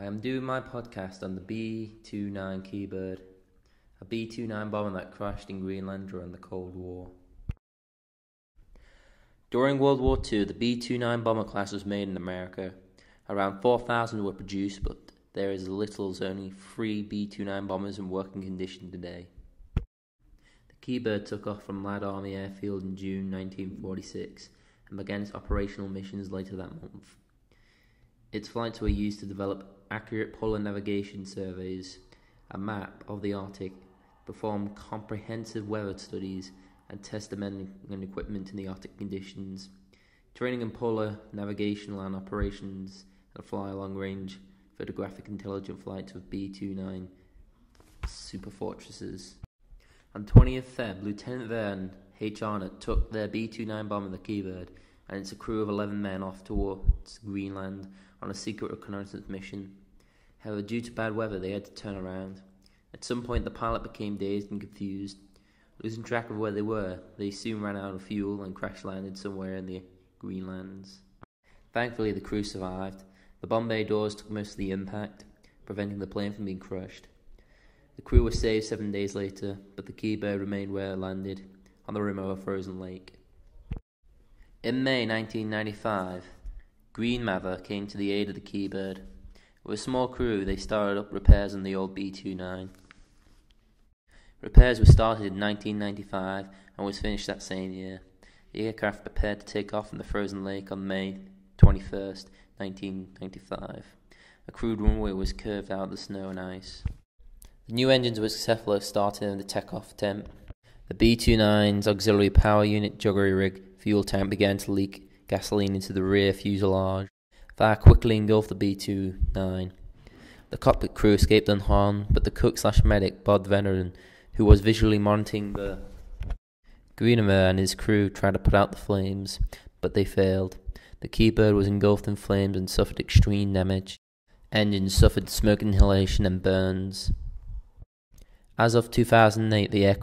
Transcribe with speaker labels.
Speaker 1: I am doing my podcast on the B-29 Keebird, a B-29 bomber that crashed in Greenland during the Cold War. During World War II, the B-29 bomber class was made in America. Around 4,000 were produced, but there is as little as only 3 B-29 bombers in working condition today. The Keebird took off from Ladd Army Airfield in June 1946 and began its operational missions later that month. Its flights were used to develop accurate polar navigation surveys, a map of the Arctic, perform comprehensive weather studies, and test the men and equipment in the Arctic conditions, training in polar navigation and operations, and fly long-range photographic intelligent flights with B-29 super fortresses. On 20th Feb, Lieutenant Vernon H. Arnott took their B-29 bomber, the Keebird, and its crew of 11 men off towards Greenland on a secret reconnaissance mission. However, due to bad weather, they had to turn around. At some point, the pilot became dazed and confused. Losing track of where they were, they soon ran out of fuel and crash-landed somewhere in the Greenlands. Thankfully, the crew survived. The bomb bay doors took most of the impact, preventing the plane from being crushed. The crew was saved 7 days later, but the Keebird remained where it landed, on the rim of a frozen lake. In May 1995, Greenmather came to the aid of the Keebird. With a small crew, they started up repairs on the old B-29. Repairs were started in 1995 and was finished that same year. The aircraft prepared to take off from the frozen lake on May 21st, 1995. A crude runway was curved out of the snow and ice. The new engines were successful at starting the takeoff attempt. The B-29's auxiliary power unit jury rig fuel tank began to leak gasoline into the rear fuselage. Fire quickly engulfed the B-29. The cockpit crew escaped unharmed, but the cook/medic, Bob Veneran, who was visually monitoring the Greenmather and his crew, tried to put out the flames, but they failed. The Keebird was engulfed in flames and suffered extreme damage. Engines suffered smoke inhalation and burns. As of 2008, the aircraft